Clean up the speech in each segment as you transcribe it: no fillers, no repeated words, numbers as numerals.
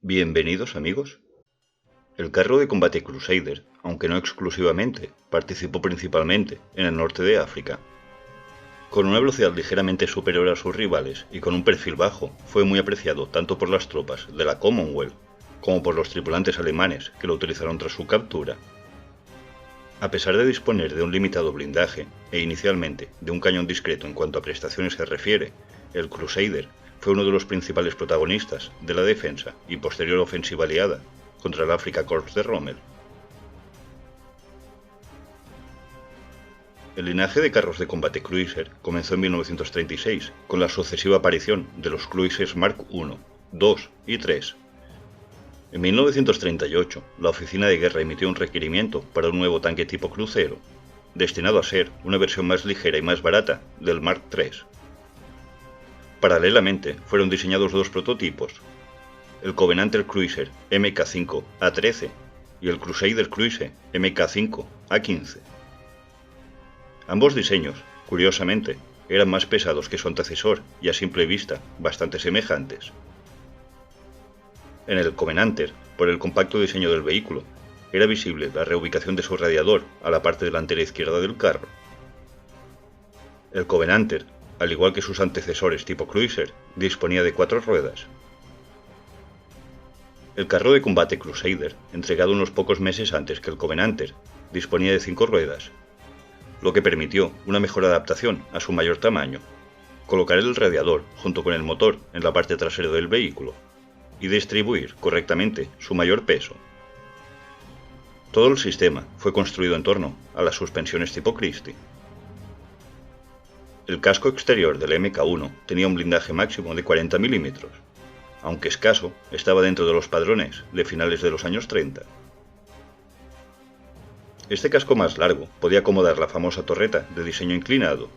Bienvenidos amigos. El carro de combate Crusader, aunque no exclusivamente, participó principalmente en el norte de África. Con una velocidad ligeramente superior a sus rivales y con un perfil bajo, fue muy apreciado tanto por las tropas de la Commonwealth como por los tripulantes alemanes que lo utilizaron tras su captura. A pesar de disponer de un limitado blindaje e inicialmente de un cañón discreto en cuanto a prestaciones se refiere, el Crusader fue uno de los principales protagonistas de la defensa y posterior ofensiva aliada contra el Afrika Korps de Rommel. El linaje de carros de combate Cruiser comenzó en 1936 con la sucesiva aparición de los Cruisers Mark I, II y III. En 1938, la Oficina de Guerra emitió un requerimiento para un nuevo tanque tipo crucero, destinado a ser una versión más ligera y más barata del Mark III. Paralelamente, fueron diseñados dos prototipos, el Covenanter Cruiser Mk5A13 y el Crusader Cruiser Mk5A15. Ambos diseños, curiosamente, eran más pesados que su antecesor y a simple vista bastante semejantes. En el Covenanter, por el compacto diseño del vehículo, era visible la reubicación de su radiador a la parte delantera izquierda del carro. El Covenanter, al igual que sus antecesores tipo Cruiser, disponía de 4 ruedas. El carro de combate Crusader, entregado unos pocos meses antes que el Covenanter, disponía de 5 ruedas, lo que permitió una mejor adaptación a su mayor tamaño, colocar el radiador junto con el motor en la parte trasera del vehículo y distribuir correctamente su mayor peso. Todo el sistema fue construido en torno a las suspensiones tipo Christie. El casco exterior del Mk1 tenía un blindaje máximo de 40 mm, aunque escaso, estaba dentro de los padrones de finales de los años 30. Este casco más largo podía acomodar la famosa torreta de diseño inclinado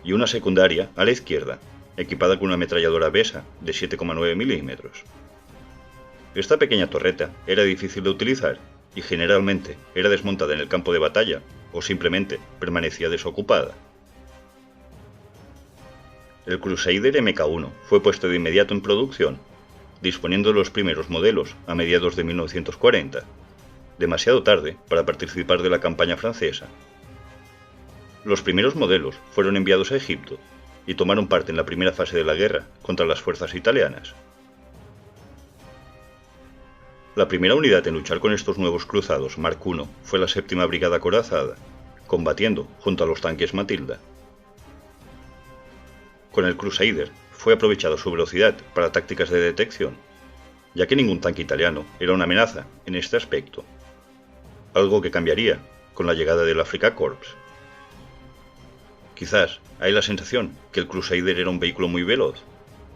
y una secundaria a la izquierda, equipada con una ametralladora Besa de 7,9 mm. Esta pequeña torreta era difícil de utilizar y generalmente era desmontada en el campo de batalla o simplemente permanecía desocupada. El Crusader Mk1 fue puesto de inmediato en producción, disponiendo de los primeros modelos a mediados de 1940, demasiado tarde para participar de la campaña francesa. Los primeros modelos fueron enviados a Egipto y tomaron parte en la primera fase de la guerra contra las fuerzas italianas. La primera unidad en luchar con estos nuevos cruzados Mark I fue la 7ª Brigada Acorazada, combatiendo junto a los tanques Matilda. Con el Crusader fue aprovechada su velocidad para tácticas de detección, ya que ningún tanque italiano era una amenaza en este aspecto, algo que cambiaría con la llegada del Afrika Korps. Quizás hay la sensación que el Crusader era un vehículo muy veloz,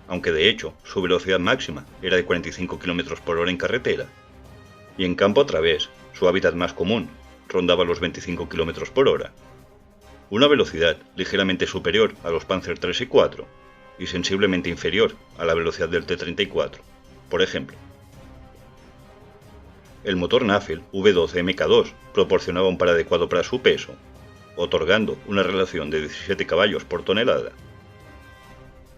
aunque de hecho su velocidad máxima era de 45 km/h en carretera, y en campo a través, su hábitat más común, rondaba los 25 km/h. Una velocidad ligeramente superior a los Panzer III y IV, y sensiblemente inferior a la velocidad del T-34, por ejemplo. El motor Nafel V12 Mk2 proporcionaba un par adecuado para su peso, otorgando una relación de 17 caballos por tonelada.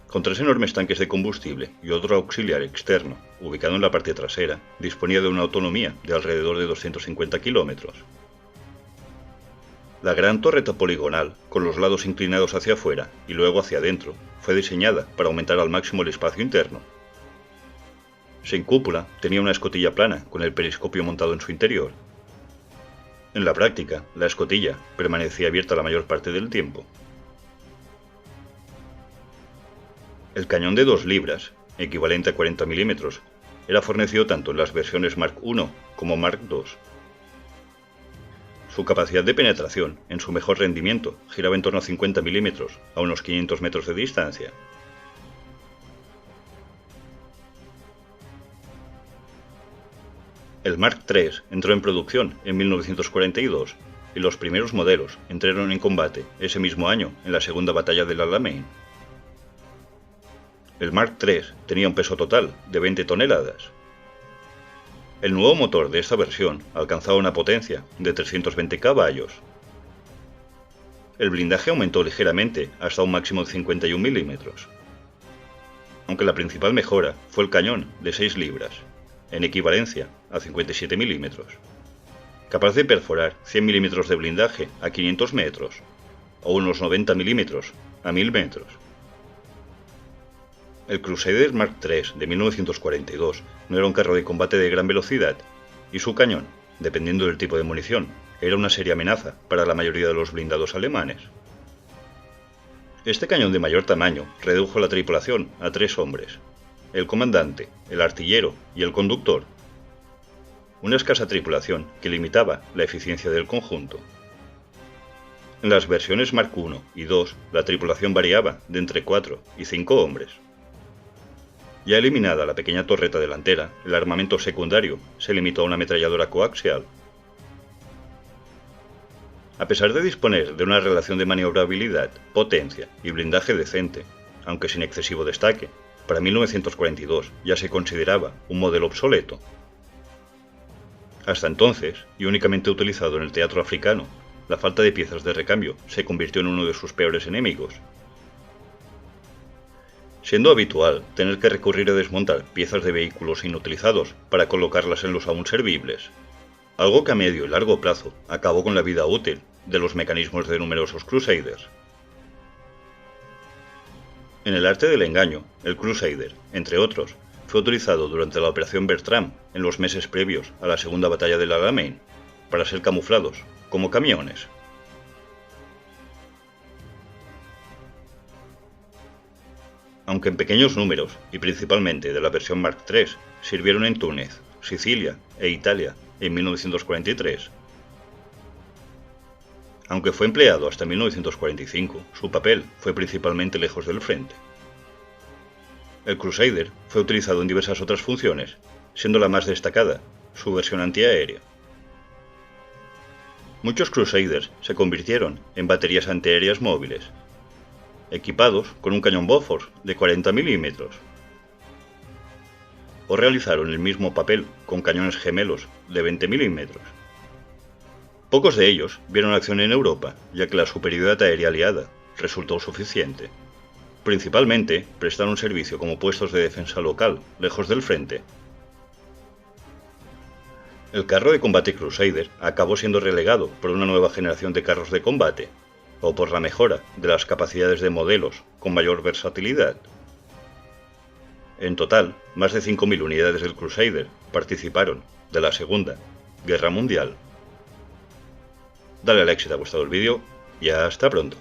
Con 3 enormes tanques de combustible y otro auxiliar externo, ubicado en la parte trasera, disponía de una autonomía de alrededor de 250 kilómetros. La gran torreta poligonal, con los lados inclinados hacia afuera y luego hacia adentro, fue diseñada para aumentar al máximo el espacio interno. Sin cúpula, tenía una escotilla plana con el periscopio montado en su interior. En la práctica, la escotilla permanecía abierta la mayor parte del tiempo. El cañón de 2 libras, equivalente a 40 mm, era fornecido tanto en las versiones Mark I como Mark II. Su capacidad de penetración, en su mejor rendimiento, giraba en torno a 50 mm a unos 500 metros de distancia. El Mark III entró en producción en 1942 y los primeros modelos entraron en combate ese mismo año en la Segunda Batalla del Alamein. El Mark III tenía un peso total de 20 toneladas. El nuevo motor de esta versión alcanzaba una potencia de 320 caballos. El blindaje aumentó ligeramente hasta un máximo de 51 mm. Aunque la principal mejora fue el cañón de 6 libras, en equivalencia a 57 milímetros, capaz de perforar 100 milímetros de blindaje a 500 metros o unos 90 milímetros a 1000 metros. El Crusader Mark III de 1942 no era un carro de combate de gran velocidad y su cañón, dependiendo del tipo de munición, era una seria amenaza para la mayoría de los blindados alemanes. Este cañón de mayor tamaño redujo la tripulación a 3 hombres: el comandante, el artillero y el conductor. Una escasa tripulación que limitaba la eficiencia del conjunto. En las versiones Mark I y II, la tripulación variaba de entre 4 y 5 hombres. Ya eliminada la pequeña torreta delantera, el armamento secundario se limitó a una ametralladora coaxial. A pesar de disponer de una relación de maniobrabilidad, potencia y blindaje decente, aunque sin excesivo destaque, para 1942 ya se consideraba un modelo obsoleto. Hasta entonces, y únicamente utilizado en el teatro africano, la falta de piezas de recambio se convirtió en uno de sus peores enemigos. Siendo habitual tener que recurrir a desmontar piezas de vehículos inutilizados para colocarlas en los aún servibles, algo que a medio y largo plazo acabó con la vida útil de los mecanismos de numerosos Crusaders. En el arte del engaño, el Crusader, entre otros, fue utilizado durante la Operación Bertram en los meses previos a la Segunda Batalla del Alamein, para ser camuflados como camiones. Aunque en pequeños números, y principalmente de la versión Mark III, sirvieron en Túnez, Sicilia e Italia en 1943. Aunque fue empleado hasta 1945, su papel fue principalmente lejos del frente. El Crusader fue utilizado en diversas otras funciones, siendo la más destacada su versión antiaérea. Muchos Crusaders se convirtieron en baterías antiaéreas móviles, equipados con un cañón Bofors de 40 milímetros, o realizaron el mismo papel con cañones gemelos de 20 milímetros. Pocos de ellos vieron acción en Europa, ya que la superioridad aérea aliada resultó suficiente. Principalmente prestaron servicio como puestos de defensa local, lejos del frente. El carro de combate Crusader acabó siendo relegado por una nueva generación de carros de combate, o por la mejora de las capacidades de modelos con mayor versatilidad. En total, más de 5.000 unidades del Crusader participaron de la Segunda Guerra Mundial. Dale a like si te ha gustado el vídeo y hasta pronto.